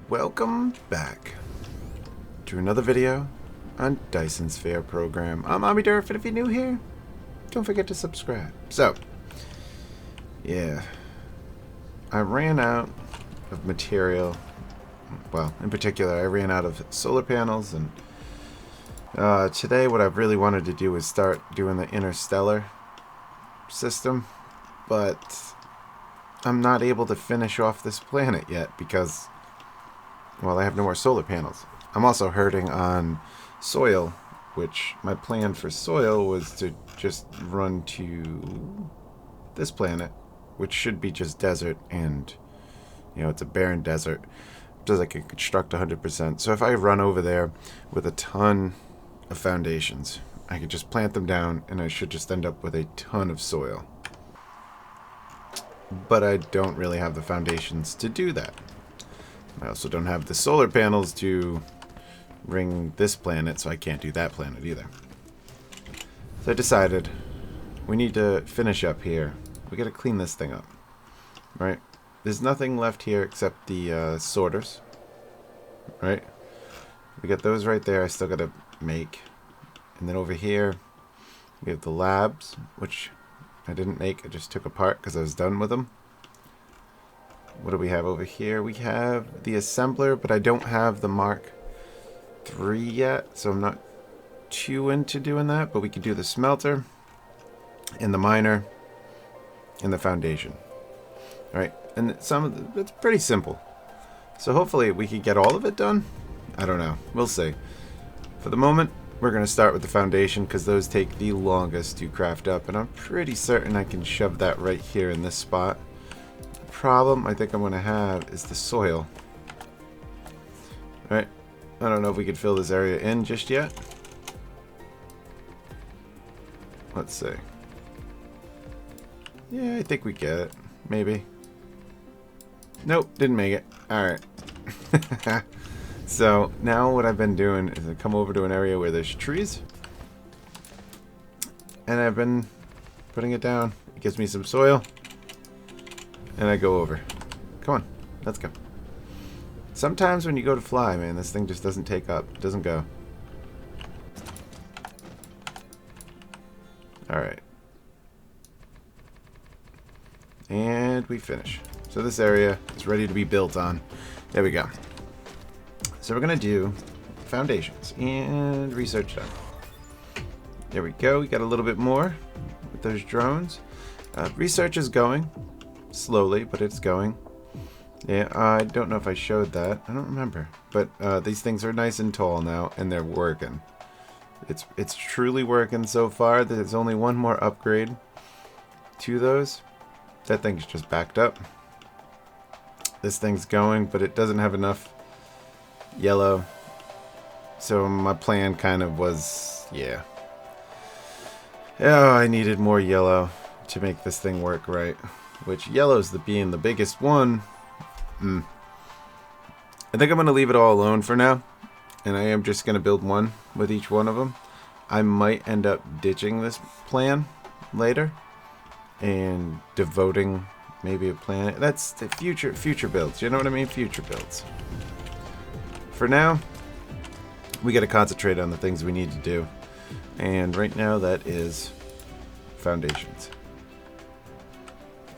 Welcome back to another video on Dyson Sphere Program. I'm Omniderf, and if you're new here, don't forget to subscribe. So, yeah, I ran out of material. Well, in particular, I ran out of solar panels, and today what I really wanted to do is start doing the interstellar system, but I'm not able to finish off this planet yet because, well, I have no more solar panels. I'm also hurting on soil, which my plan for soil was to just run to this planet, which should be just desert, and, you know, it's a barren desert, just I can construct 100%. So if I run over there with a ton of foundations, I could just plant them down, and I should just end up with a ton of soil. But I don't really have the foundations to do that. I also don't have the solar panels to ring this planet, so I can't do that planet either. So I decided we need to finish up here. We gotta clean this thing up, right? There's nothing left here except the sorters, right? We got those right there. I still gotta make. And then over here we have the labs, which I didn't make. I just took apart because I was done with them. What do we have over here? We have the assembler, but I don't have the Mark III yet, so I'm not too into doing that. But we could do the smelter, and the miner, and the foundation. All right, and it's pretty simple. So hopefully we can get all of it done. I don't know. We'll see. For the moment, we're going to start with the foundation because those take the longest to craft up, and I'm pretty certain I can shove that right here in this spot. Problem I think I'm going to have is the soil. Right? I don't know if we could fill this area in just yet. Let's see. Yeah, I think we get it. Maybe. Nope, didn't make it. Alright. So now what I've been doing is I come over to an area where there's trees, and I've been putting it down. It gives me some soil. And I go over. Come on, let's go. Sometimes when you go to fly, man, this thing just doesn't take up. It doesn't go. Alright. And we finish. So this area is ready to be built on. There we go. So we're going to do foundations and research done. There we go. We got a little bit more with those drones. Research is going. Slowly, but it's going. Yeah, I don't know if I showed that. I don't remember. But these things are nice and tall now, and they're working. It's truly working so far. There's only one more upgrade to those. That thing's just backed up. This thing's going, but it doesn't have enough yellow. So my plan kind of was, yeah. Oh, I needed more yellow to make this thing work right. Which yellow's being the biggest one. I think I'm going to leave it all alone for now. And I am just going to build one with each one of them. I might end up ditching this plan later. And devoting maybe a planet. That's the future builds. You know what I mean? Future builds. For now, we got to concentrate on the things we need to do. And right now that is foundations.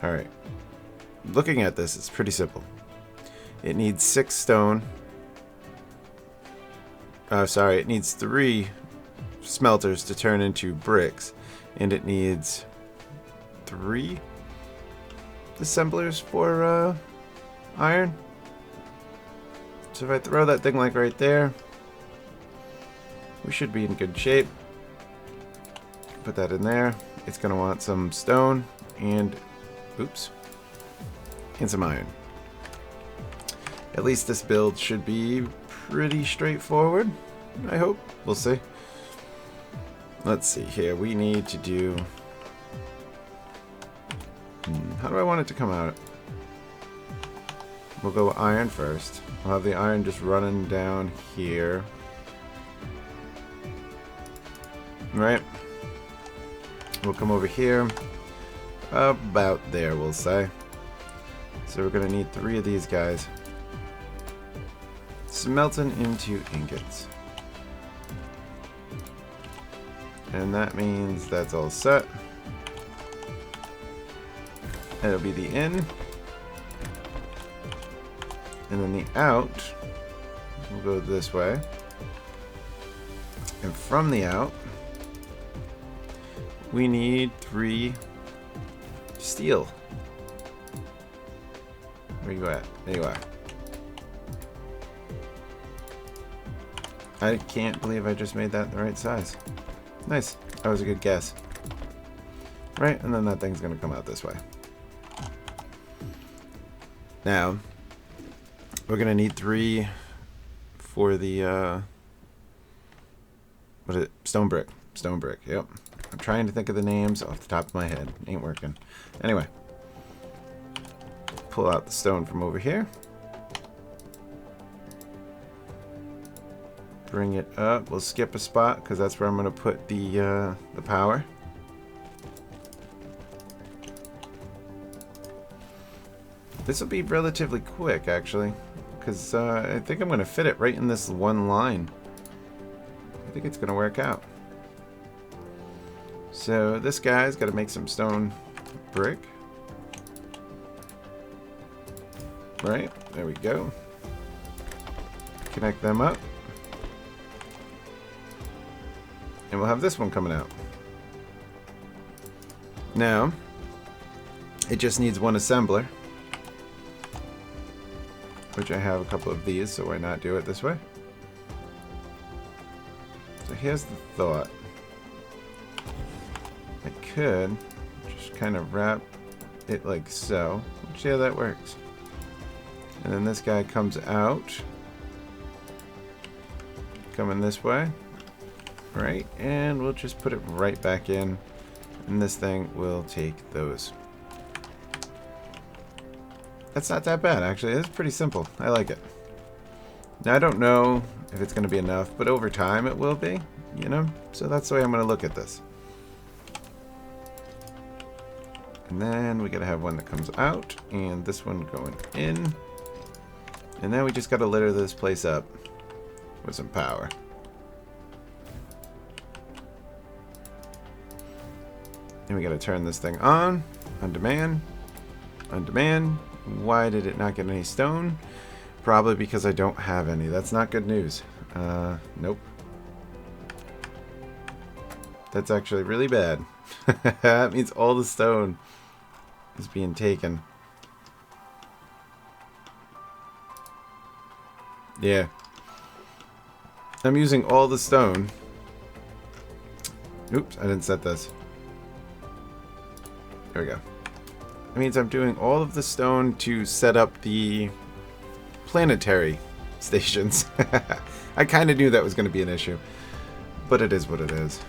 Alright, looking at this, it's pretty simple. It needs 6 stone. It needs 3 smelters to turn into bricks. And it needs 3 assemblers for iron. So if I throw that thing like right there, we should be in good shape. Put that in there. It's going to want some stone and and some iron. At least this build should be pretty straightforward, I hope. We'll see. Let's see here. We need to do... how do I want it to come out? We'll go iron first. We'll have the iron just running down here. Right? We'll come over here. About there, we'll say. So we're going to need 3 of these guys. smelting into ingots. And that means that's all set. It'll be the in. And then the out will go this way. And from the out, we need 3 steel. Where you at? There you are. I can't believe I just made that the right size. Nice. That was a good guess. Right, and then that thing's gonna come out this way. Now, we're gonna need 3 for the what is it? Stone brick. Stone brick, yep. I'm trying to think of the names off the top of my head. Ain't working. Anyway. Pull out the stone from over here. Bring it up. We'll skip a spot because that's where I'm going to put the power. This will be relatively quick, actually, because I think I'm going to fit it right in this one line. I think it's going to work out. So this guy's got to make some stone brick. Right, there we go. Connect them up. And we'll have this one coming out. Now, it just needs one assembler. Which I have a couple of these, so why not do it this way? So here's the thought. I could just kind of wrap it like so. See how that works. And then this guy comes out. Coming this way. Right, and we'll just put it right back in. And this thing will take those. That's not that bad, actually. It's pretty simple. I like it. Now, I don't know if it's going to be enough, but over time it will be, you know? So that's the way I'm going to look at this. And then we got to have one that comes out, and this one going in. And then we just got to litter this place up with some power. And we got to turn this thing on demand, on demand. Why did it not get any stone? Probably because I don't have any. That's not good news. Nope. That's actually really bad. That means all the stone is being taken. Yeah. I'm using all the stone. Oops, I didn't set this. There we go. That means I'm doing all of the stone to set up the planetary stations. I kind of knew that was going to be an issue, but it is what it is.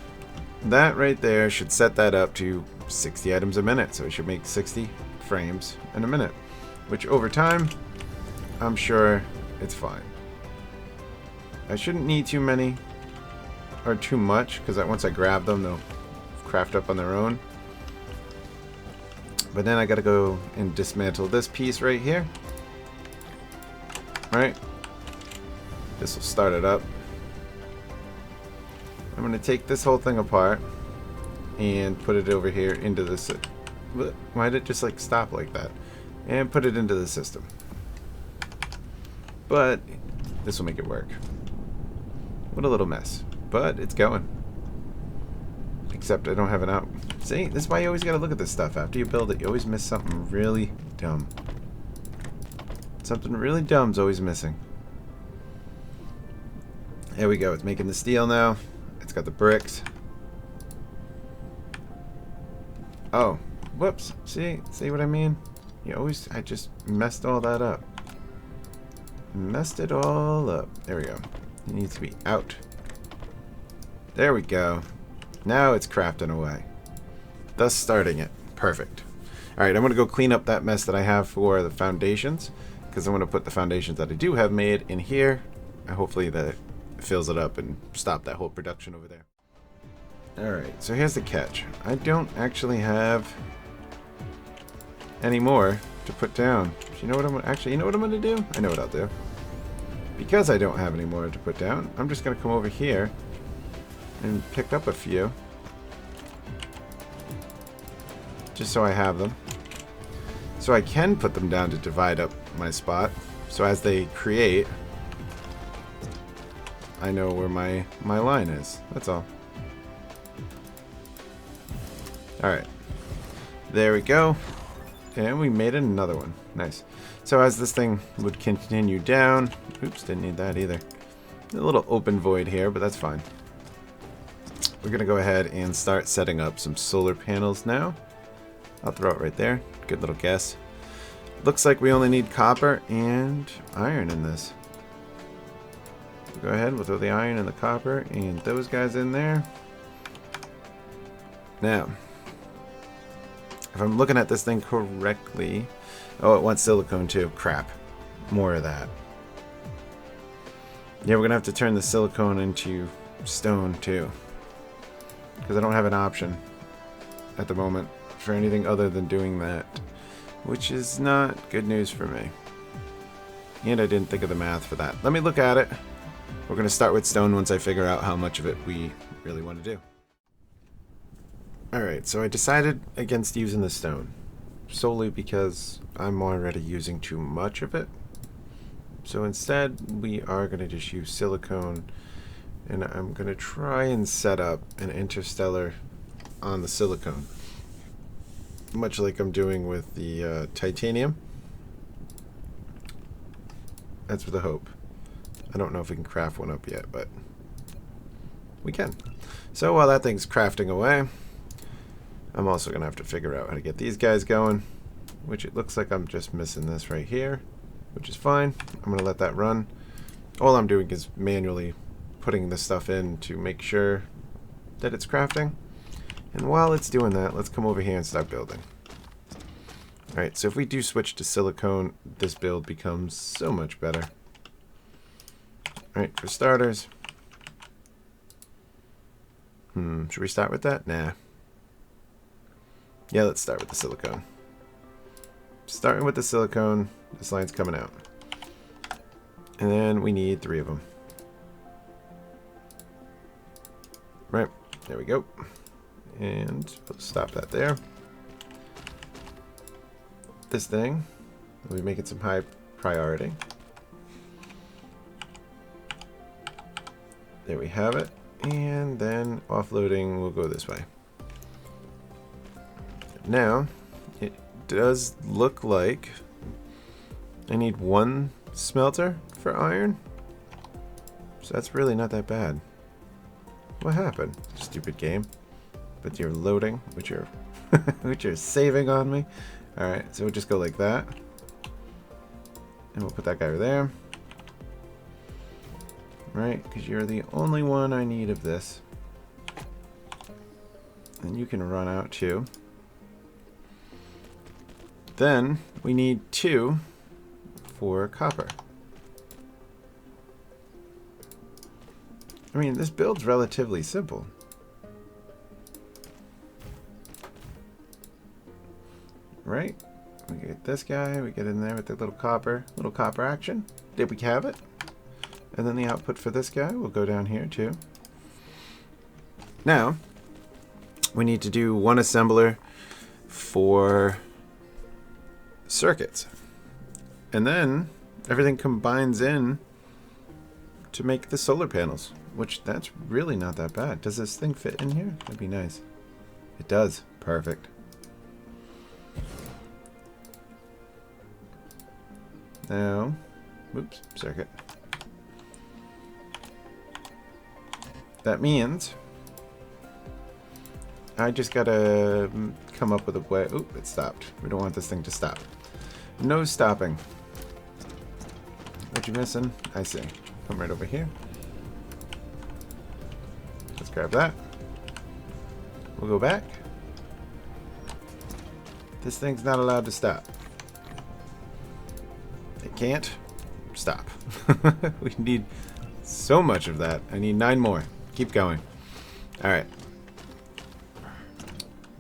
That right there should set that up to 60 items a minute, so it should make 60 frames in a minute, which over time, I'm sure it's fine. I shouldn't need too many or too much, because once I grab them, they'll craft up on their own. But then I gotta go and dismantle this piece right here. Right? This will start it up. I'm gonna take this whole thing apart and put it over here into this. Why did it just like stop like that? And put it into the system. But this will make it work. What a little mess. But it's going. Except I don't have an out. See, this is why you always gotta look at this stuff. After you build it, you always miss something really dumb. Something really dumb's always missing. There we go. It's making the steel now. It's got the bricks. Oh, whoops. See what I mean? I just messed all that up. Messed it all up. There we go. It needs to be out. There we go. Now it's crafting away. Thus starting it. Perfect. Alright, I'm going to go clean up that mess that I have for the foundations, because I'm going to put the foundations that I do have made in here. And hopefully that fills it up and stop that whole production over there. Alright, so here's the catch. I don't actually have any more to put down. You know what I'm going to do? I know what I'll do. because I don't have any more to put down, I'm just going to come over here and pick up a few. Just so I have them. So I can put them down to divide up my spot. So as they create, I know where my line is. That's all. Alright. There we go. And we made another one. Nice. So as this thing would continue down... Oops, didn't need that either. A little open void here, but that's fine. We're going to go ahead and start setting up some solar panels now. I'll throw it right there. Good little guess. Looks like we only need copper and iron in this. Go ahead, we'll throw the iron and the copper and those guys in there. Now, if I'm looking at this thing correctly... Oh, it wants silicone too. Crap. More of that. Yeah, we're going to have to turn the silicone into stone too. Because I don't have an option at the moment for anything other than doing that. Which is not good news for me. And I didn't think of the math for that. Let me look at it. We're going to start with stone once I figure out how much of it we really want to do. Alright, so I decided against using the stone. Solely because I'm already using too much of it. So instead, we are going to just use silicone. And I'm going to try and set up an interstellar on the silicone. Much like I'm doing with the titanium. That's with a hope. I don't know if we can craft one up yet, but we can. So while that thing's crafting away, I'm also going to have to figure out how to get these guys going, which it looks like I'm just missing this right here, which is fine. I'm going to let that run. All I'm doing is manually putting this stuff in to make sure that it's crafting. And while it's doing that, let's come over here and start building. Alright, so if we do switch to silicone, this build becomes so much better. Alright, for starters. Should we start with that? Nah. Yeah, let's start with the silicone. Starting with the silicone, this line's coming out. And then we need 3 of them. Right, there we go. And we'll stop that there. This thing, we'll make it some high priority. There we have it. And then offloading will go this way. Now, it does look like I need 1 smelter for iron. So that's really not that bad. What happened? Stupid game. But you're loading, which you're which you're saving on me. Alright, so we'll just go like that. And we'll put that guy over there. Right, because you're the only one I need of this. And you can run out too. Then we need 2 for copper. I mean, this build's relatively simple. Right? We get this guy, we get in there with the little copper action. Did we have it? And then the output for this guy will go down here too. Now, we need to do 1 assembler for circuits. And then everything combines in to make the solar panels, which that's really not that bad. Does this thing fit in here? That'd be nice. It does. Perfect. Now, oops, circuit. That means I just gotta come up with a way. Oop, it stopped. We don't want this thing to stop. No stopping. What you missing? I see. Come right over here. Let's grab that. We'll go back. This thing's not allowed to stop. It can't stop. We need so much of that. I need 9 more. Keep going. Alright.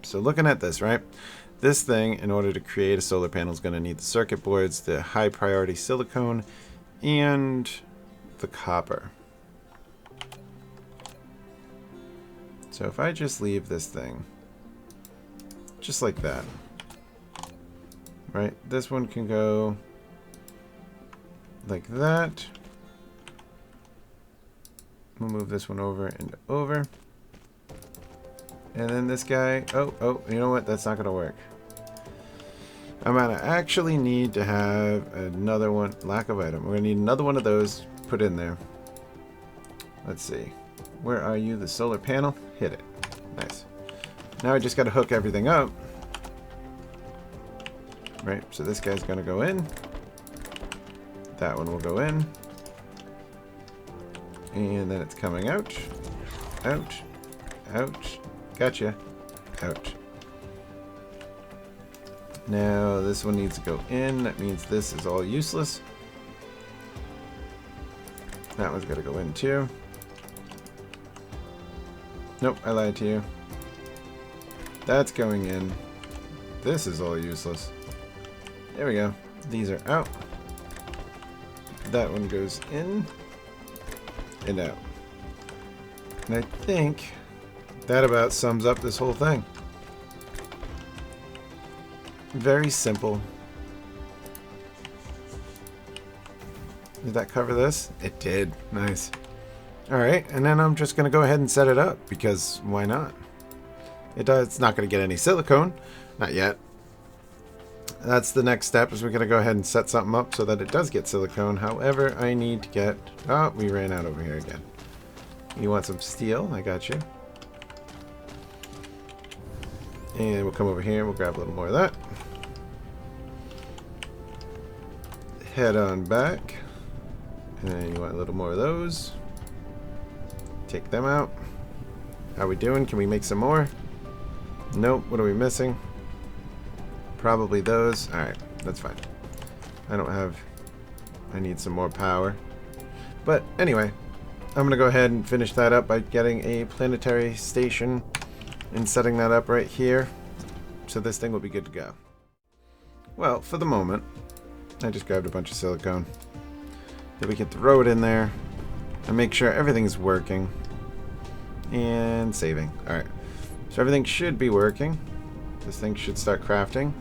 So looking at this, right? This thing, in order to create a solar panel, is going to need the circuit boards, the high priority silicone, and the copper. So if I just leave this thing just like that, right? This one can go like that. We'll move this one over and over. And then this guy, oh, you know what? That's not gonna work. I'm gonna actually need to have another one. Lack of item. We're gonna need another one of those put in there. Let's see. Where are you? The solar panel? Hit it. Nice. Now I just gotta hook everything up. Right, so this guy's gonna go in. That one will go in. And then it's coming out. Out. Out. Gotcha. Out. Now this one needs to go in. That means this is all useless. That one's got to go in too. Nope, I lied to you. That's going in. This is all useless. There we go. These are out. That one goes in and out. And I think that about sums up this whole thing. Very simple. Did that cover this? It did. Nice. Alright, and then I'm just going to go ahead and set it up, because why not? It's not going to get any silicone. Not yet. That's the next step, is we're going to go ahead and set something up so that it does get silicone. However, I need to get... Oh, we ran out over here again. You want some steel? I got you. And we'll come over here, we'll grab a little more of that. Head on back. And you want a little more of those. Take them out. How we doing? Can we make some more? Nope. What are we missing? Probably those. Alright, that's fine. I don't have... I need some more power. But anyway, I'm going to go ahead and finish that up by getting a planetary station and setting that up right here. So this thing will be good to go. Well, for the moment, I just grabbed a bunch of silicone. Then we can throw it in there and make sure everything's working. And saving. Alright. So everything should be working. This thing should start crafting.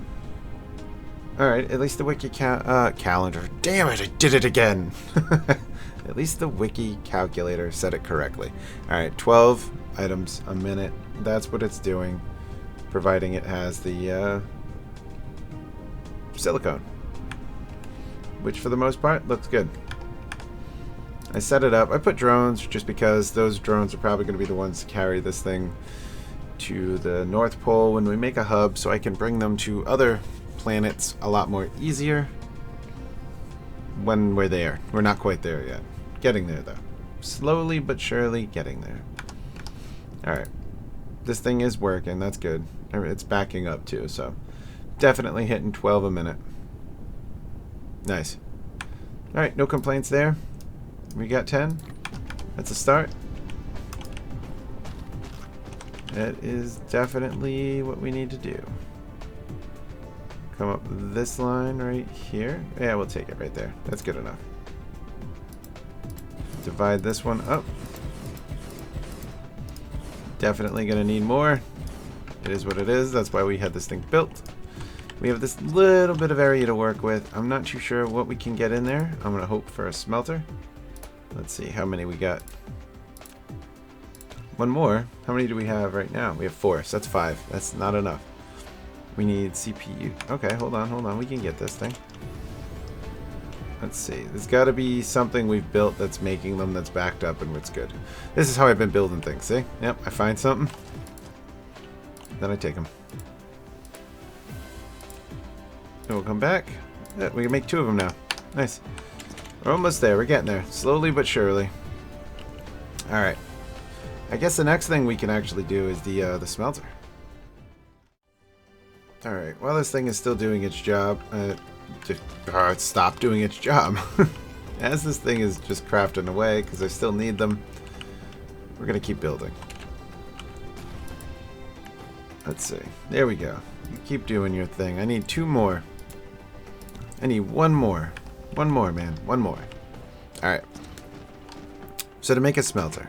Alright, at least the wiki calendar. Damn it, I did it again! At least the wiki calculator said it correctly. Alright, 12 items a minute. That's what it's doing. Providing it has the silicone. Which for the most part looks good. I set it up. I put drones just because those drones are probably going to be the ones to carry this thing to the North Pole when we make a hub, so I can bring them to other planets a lot more easier when we're there. We're not quite there yet. Getting there though. Slowly but surely getting there. Alright. This thing is working. That's good. It's backing up too, so definitely hitting 12 a minute. Nice. Alright, no complaints there. We got 10. That's a start. That is definitely what we need to do. Come up this line right here. Yeah, we'll take it right there. That's good enough. Divide this one up. Definitely gonna need more. It is what it is. That's why we had this thing built. We have this little bit of area to work with. I'm not too sure what we can get in there. I'm gonna hope for a smelter. Let's see how many we got. One more. How many do we have right now? We have 4, so that's 5. That's not enough. We need CPU. Okay, hold on. We can get this thing. Let's see. There's got to be something we've built that's making them that's backed up and it's good. This is how I've been building things, see? Yep, I find something. Then I take them. And we'll come back. Yeah, we can make 2 of them now. Nice. We're almost there. We're getting there. Slowly but surely. Alright. I guess the next thing we can actually do is the smelter. Alright, while this thing is still doing its job, it stopped doing its job. As this thing is just crafting away, because I still need them, we're going to keep building. Let's see. There we go. You keep doing your thing. I need 2 more. I need 1 more. 1 more, man. 1 more. Alright. So to make a smelter,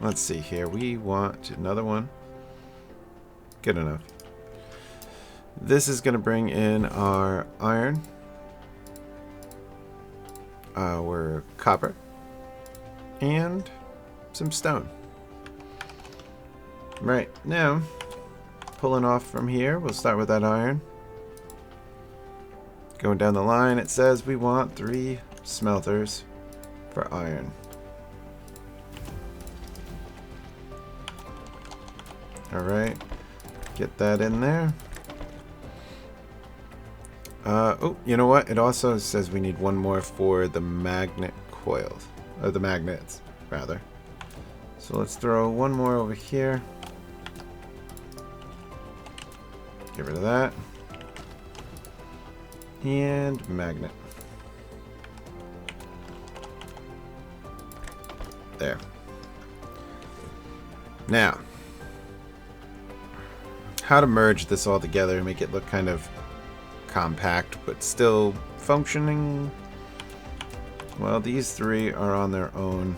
let's see here. We want another one. Good enough. This is going to bring in our iron, our copper, and some stone. Right, now, pulling off from here, we'll start with that iron. Going down the line, it says we want 3 smelters for iron. Alright, get that in there. Oh, you know what? It also says we need one more for the magnet coils. Or the magnets, rather. So let's throw one more over here. Get rid of that. And magnet. There. Now, how to merge this all together and make it look kind of compact but still functioning. Well, these 3 are on their own,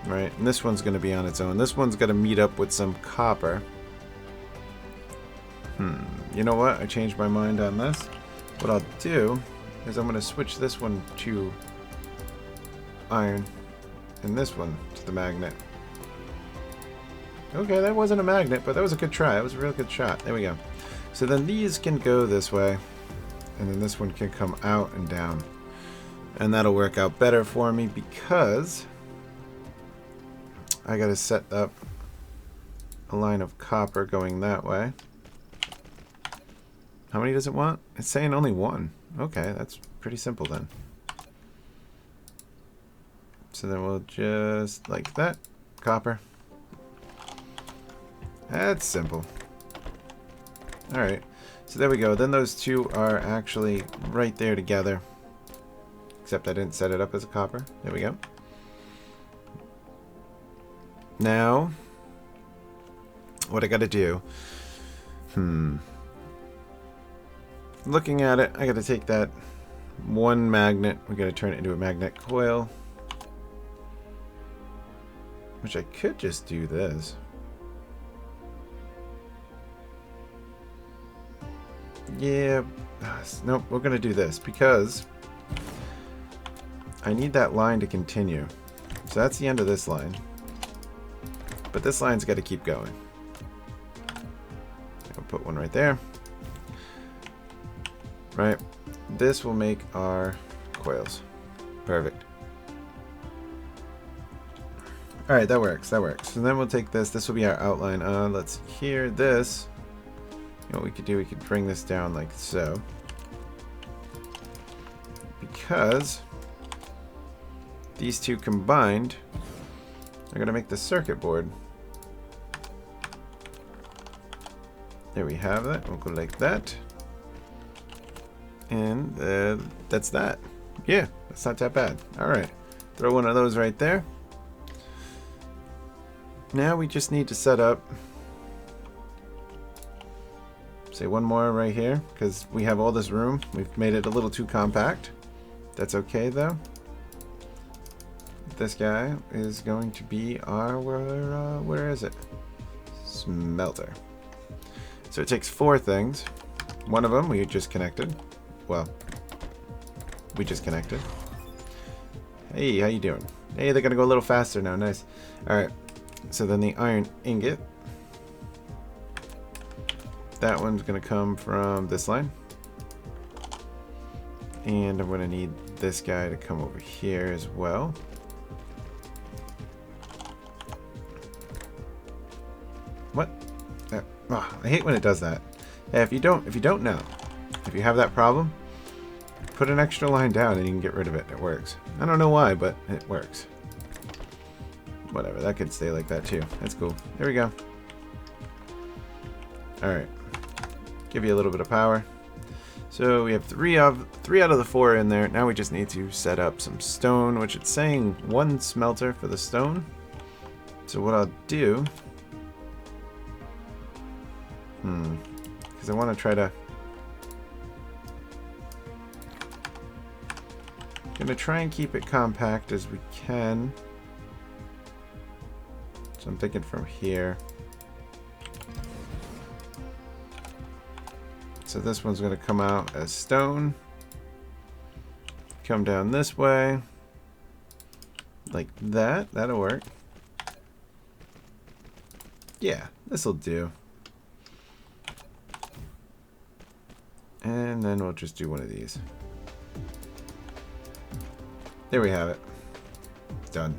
right? And this one's going to be on its own. This one's going to meet up with some copper. You know what? I changed my mind on this. What I'll do is I'm going to switch this one to iron and this one to the magnet. Okay, that wasn't a magnet, but that was a good try. It was a real good shot. There we go. So then these can go this way, and then this one can come out and down. And that'll work out better for me because I gotta set up a line of copper going that way. How many does it want? It's saying only 1. Okay, that's pretty simple then. So then we'll just like that. Copper. That's simple. Alright, so there we go. Then those 2 are actually right there together. Except I didn't set it up as a copper. There we go. Now, what I gotta do... Looking at it, I gotta take that one magnet. We're gonna turn it into a magnet coil. Which I could just do this. Yeah, nope, we're going to do this because I need that line to continue. So that's the end of this line. But this line's got to keep going. I'll put one right there. Right. This will make our coils. Perfect. Alright, that works. That works. So then we'll take this. This will be our outline. Let's see here. This. You know what we could do? We could bring this down like so. Because these 2 combined are going to make the circuit board. There we have that. We'll go like that. And that's that. Yeah, that's not that bad. Alright. Throw one of those right there. Now we just need to set up, say, one more right here, because we have all this room. We've made it a little too compact. That's okay, though. This guy is going to be our, where is it? Smelter. So it takes 4 things. One of them we just connected. Well, we just connected. Hey, how you doing? Hey, they're going to go a little faster now. Nice. Alright. So then the iron ingot. That one's going to come from this line. And I'm going to need this guy to come over here as well. What? I hate when it does that. Yeah, if you don't know, if you have that problem, put an extra line down and you can get rid of it. It works. I don't know why, but it works. Whatever, that could stay like that too. That's cool. There we go. Alright. Give you a little bit of power. So we have 3 out of the 4 in there. Now we just need to set up some stone, which it's saying 1 smelter for the stone. So what I'll do... because I want to try to... Gonna try and keep it compact as we can. So I'm thinking from here. So this one's gonna come out as stone. Come down this way. Like that. That'll work. Yeah, this'll do. And then we'll just do one of these. There we have it. Done.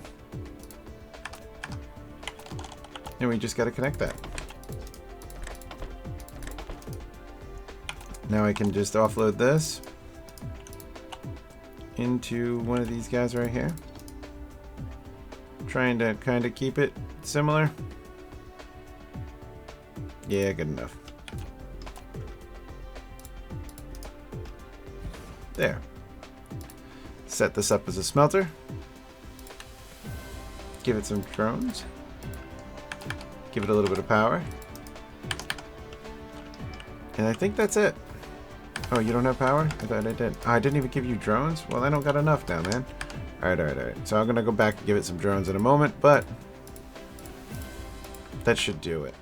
And we just got to connect that. Now I can just offload this into one of these guys right here. Trying to kind of keep it similar. Yeah, good enough. There. Set this up as a smelter. Give it some drones. Give it a little bit of power. And I think that's it. Oh, you don't have power? I thought I did. Oh, I didn't even give you drones? Well, I don't got enough now, man. Alright, alright, alright. So I'm going to go back and give it some drones in a moment, but that should do it.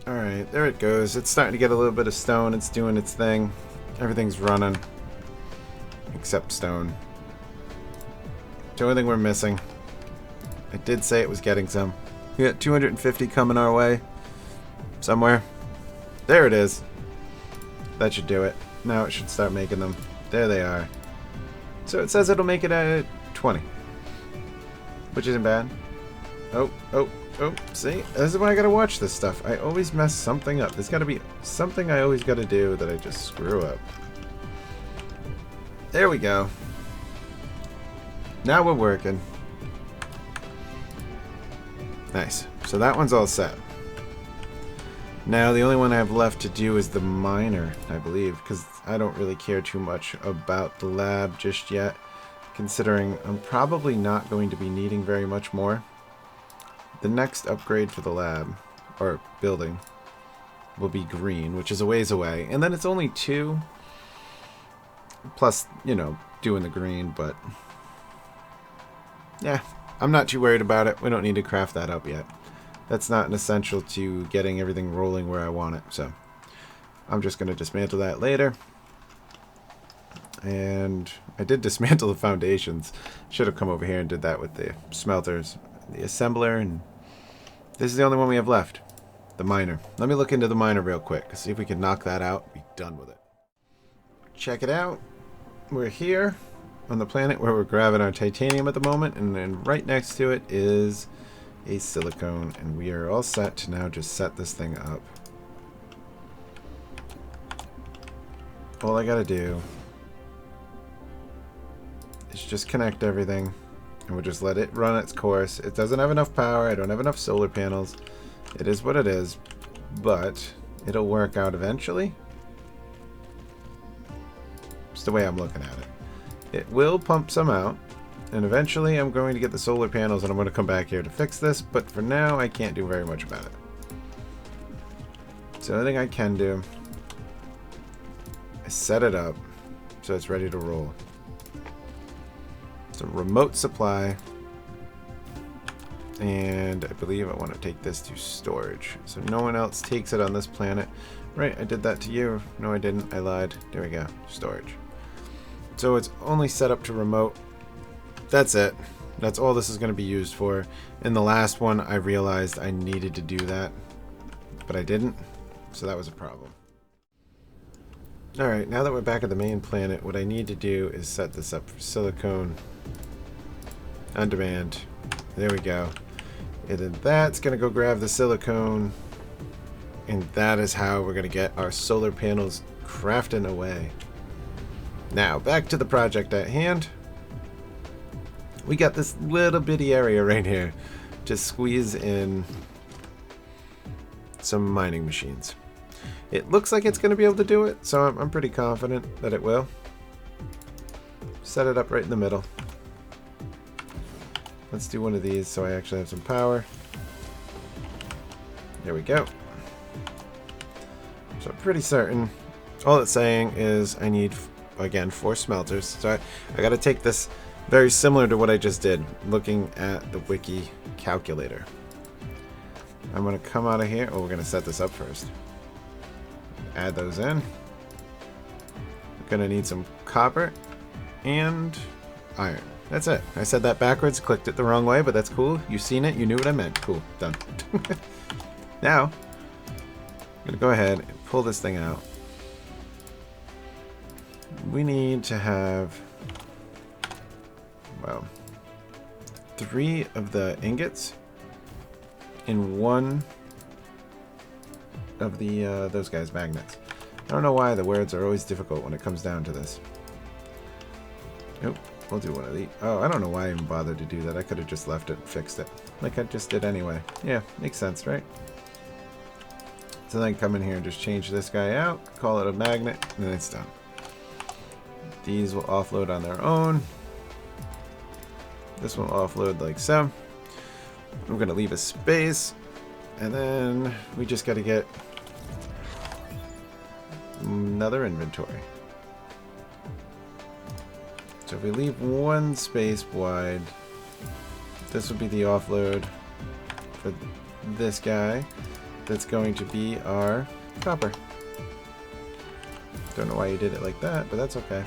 Alright, there it goes. It's starting to get a little bit of stone. It's doing its thing. Everything's running. Except stone. The only thing we're missing. I did say it was getting some. We got 250 coming our way. Somewhere. There it is. That should do it. Now it should start making them. There they are. So it says it'll make it at 20. Which isn't bad. Oh, see? This is why I gotta watch this stuff. I always mess something up. There's gotta be something I always gotta do that I just screw up. There we go. Now we're working. Nice. So that one's all set. Now the only one I have left to do is the miner, I believe, because I don't really care too much about the lab just yet, considering I'm probably not going to be needing very much more. The next upgrade for the lab, or building, will be green, which is a ways away, and then it's only 2. Plus, you know, doing the green, but yeah, I'm not too worried about it. We don't need to craft that up yet. That's not an essential to getting everything rolling where I want it, so I'm just going to dismantle that later. And I did dismantle the foundations. Should have come over here and did that with the smelters, the assembler, and this is the only one we have left, the miner. Let me look into the miner real quick, see if we can knock that out, be done with it. Check it out. We're here on the planet where we're grabbing our titanium at the moment, and then right next to it is a silicone, and we are all set to now just set this thing up. All I gotta do is just connect everything, and we'll just let it run its course. It doesn't have enough power, I don't have enough solar panels. It is what it is, but it'll work out eventually. It's the way I'm looking at it. It will pump some out, and eventually I'm going to get the solar panels and I'm going to come back here to fix this, but for now I can't do very much about it. So the only thing I can do is set it up so it's ready to roll. It's a remote supply, and I believe I want to take this to storage so no one else takes it on this planet. Right, I did that to you. No, I didn't. I lied. There we go. Storage. So it's only set up to remote. That's it. That's all this is going to be used for. In the last one, I realized I needed to do that, but I didn't, so that was a problem. Alright, now that we're back at the main planet, what I need to do is set this up for silicone on demand. There we go. And then that's going to go grab the silicone, and that is how we're going to get our solar panels crafting away. Now, back to the project at hand. We got this little bitty area right here to squeeze in some mining machines. It looks like it's going to be able to do it, so I'm pretty confident that it will. Set it up right in the middle. Let's do one of these so I actually have some power. There we go. So I'm pretty certain all it's saying is I need again, 4 smelters. So I got to take this very similar to what I just did, looking at the wiki calculator. I'm going to come out of here. Oh, we're going to set this up first. Add those in. We're going to need some copper and iron. That's it. I said that backwards, clicked it the wrong way, but that's cool. You've seen it. You knew what I meant. Cool. Done. Now, I'm going to go ahead and pull this thing out. We need to have, well, 3 of the ingots in one of the those guys' magnets. I don't know why the words are always difficult when it comes down to this. Nope, we'll do one of these. Oh, I don't know why I even bothered to do that. I could have just left it and fixed it, like I just did anyway. Yeah, makes sense, right? So then come in here and just change this guy out, call it a magnet, and then it's done. These will offload on their own. This one will offload like so. We're going to leave a space, and then we just got to get another inventory. So if we leave one space wide, this will be the offload for this guy. That's going to be our copper. Don't know why you did it like that, but that's okay.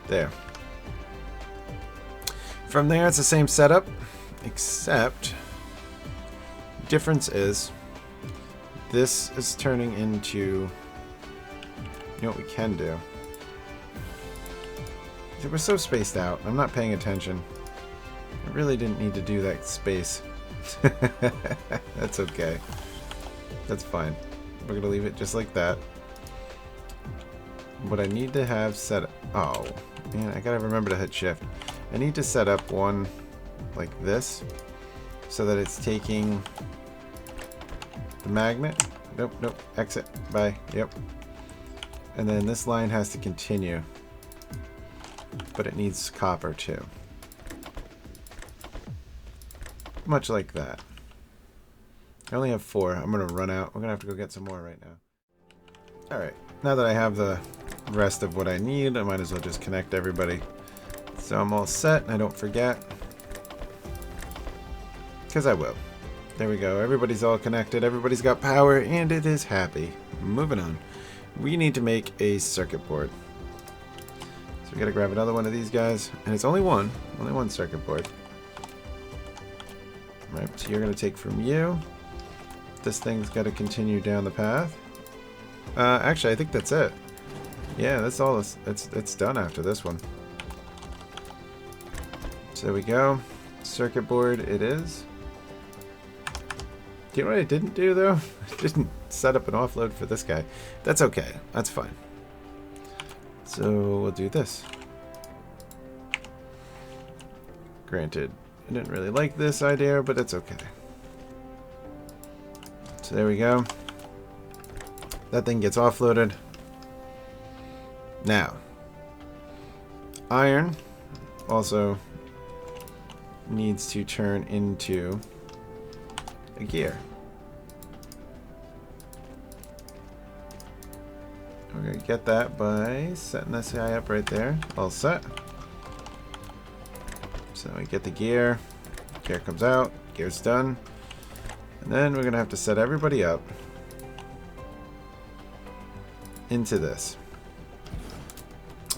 There. From there, it's the same setup, except difference is this is turning into, you know what we can do? We're so spaced out. I'm not paying attention. I really didn't need to do that space. That's okay. That's fine. We're going to leave it just like that. What I need to have set up... Oh, man, I got to remember to hit shift. I need to set up one like this so that it's taking the magnet. Nope, nope. Exit. Bye. Yep. And then this line has to continue. But it needs copper too. Much like that. I only have 4. I'm going to run out. We're going to have to go get some more right now. Alright. Now that I have the rest of what I need, I might as well just connect everybody. So I'm all set and I don't forget. Because I will. There we go. Everybody's all connected. Everybody's got power and it is happy. Moving on. We need to make a circuit board. So we got to grab another one of these guys. And it's only one circuit board. Right, so you're going to take from you. This thing's got to continue down the path. Actually, I think that's it. Yeah, that's all. It's done after this one. So there we go. Circuit board it is. Do you know what I didn't do, though? I didn't set up an offload for this guy. That's okay. That's fine. So we'll do this. Granted, I didn't really like this idea, but it's okay. So there we go. That thing gets offloaded. Now, iron also needs to turn into a gear. We're going to get that by setting this guy up right there. All set. So we get the gear. Gear comes out. Gear's done. And then we're going to have to set everybody up into this.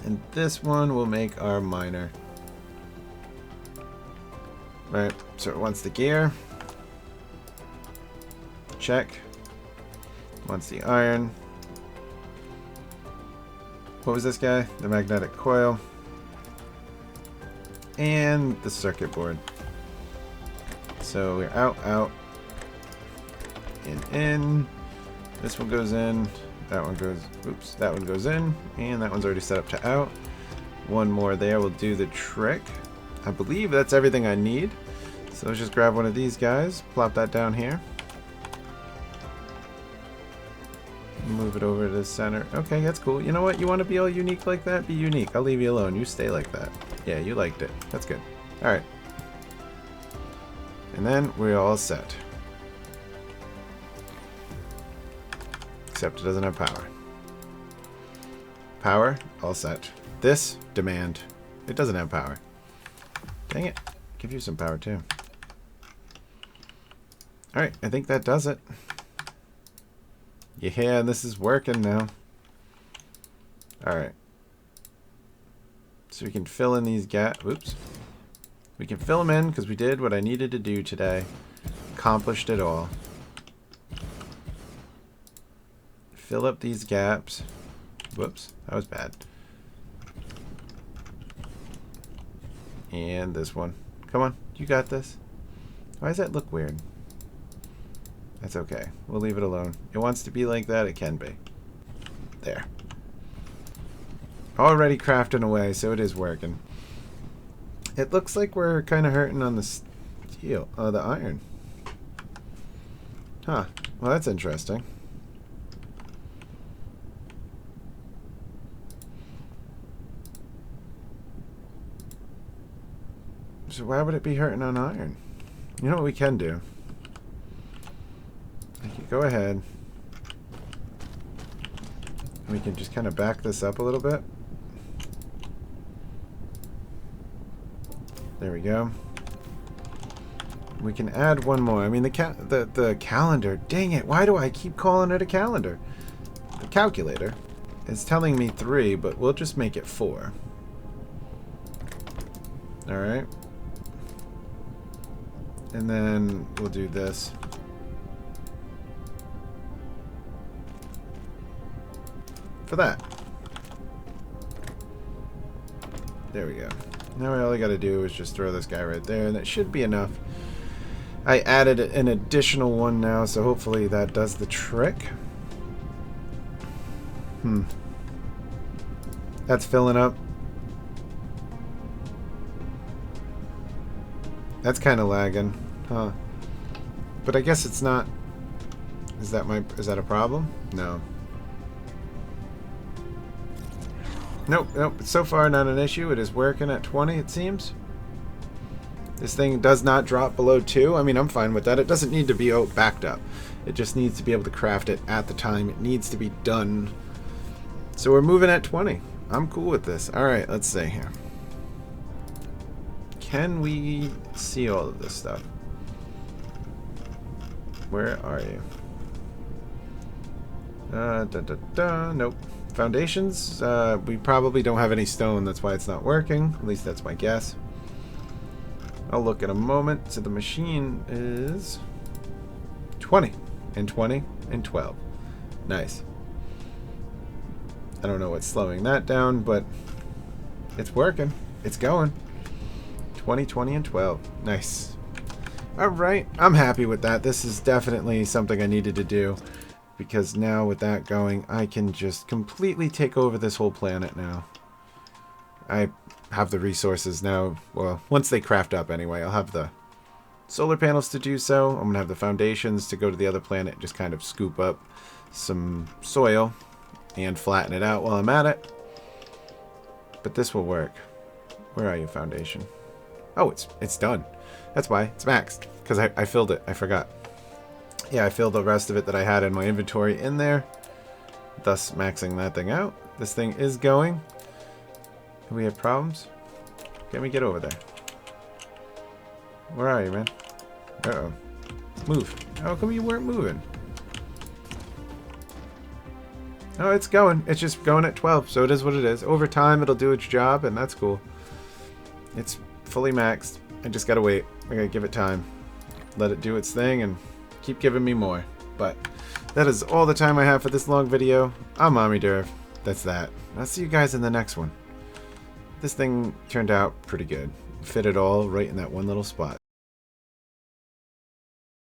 And this one will make our miner. Right, so it wants the gear. Check. Wants the iron. What was this guy? The magnetic coil. And the circuit board. So we're out, out, in. This one goes in. That one goes, oops, that one goes in. And that one's already set up to out. One more there will do the trick. I believe that's everything I need. So let's just grab one of these guys. Plop that down here. Move it over to the center. Okay, that's cool. You know what? You want to be all unique like that? Be unique. I'll leave you alone. You stay like that. Yeah, you liked it. That's good. Alright. And then we're all set. Except it doesn't have power. Power, all set. This, demand. It doesn't have power. Dang it. Give you some power too. Alright, I think that does it. Yeah, this is working now. Alright. So we can fill in these gaps. Oops. We can fill them in because we did what I needed to do today. Accomplished it all. Fill up these gaps. Whoops, that was bad. And this one. Come on, you got this. Why does that look weird? That's okay. We'll leave it alone. It wants to be like that, it can be. There. Already crafting away, so it is working. It looks like we're kind of hurting on the steel. Oh, the iron. Huh. Well, that's interesting. So why would it be hurting on iron? You know what we can do? I can go ahead. We can just kind of back this up a little bit. There we go. We can add one more. I mean, the calendar. Dang it! Why do I keep calling it a calendar? The calculator is telling me 3, but we'll just make it 4. All right. And then we'll do this. For that. There we go. Now all I gotta do is just throw this guy right there, and that should be enough. I added an additional one now, so hopefully that does the trick. That's filling up. That's kind of lagging, huh? But I guess it's not. Is that a problem? No. Nope, nope. It's so far not an issue. It is working at 20, it seems. This thing does not drop below 2. I mean, I'm fine with that. It doesn't need to be backed up. It just needs to be able to craft it at the time it needs to be done. So we're moving at 20. I'm cool with this. All right, let's see here. Can we see all of this stuff? Where are you? Nope. Foundations, we probably don't have any stone. That's why it's not working. At least that's my guess. I'll look in a moment. So the machine is 20 and 20 and 12. Nice. I don't know what's slowing that down, but it's working. It's going. 20, 20, and 12. Nice. Alright, I'm happy with that. This is definitely something I needed to do, because now with that going, I can just completely take over this whole planet now. I have the resources now. Well, once they craft up anyway, I'll have the solar panels to do so. I'm going to have the foundations to go to the other planet and just kind of scoop up some soil and flatten it out while I'm at it. But this will work. Where are you, foundation? Oh, it's done. That's why it's maxed, because I filled it. I forgot. Yeah, I filled the rest of it that I had in my inventory in there, thus maxing that thing out. This thing is going. Do we have problems? Can we get over there? Where are you, man? Uh-oh. Move. How come you weren't moving? Oh, it's going. It's just going at 12, so it is what it is. Over time, it'll do its job, and that's cool. It's fully maxed. I just gotta wait. I gotta give it time. Let it do its thing, and keep giving me more. But that is all the time I have for this long video. I'm Omniderf. That's that. I'll see you guys in the next one. This thing turned out pretty good. Fit it all right in that one little spot.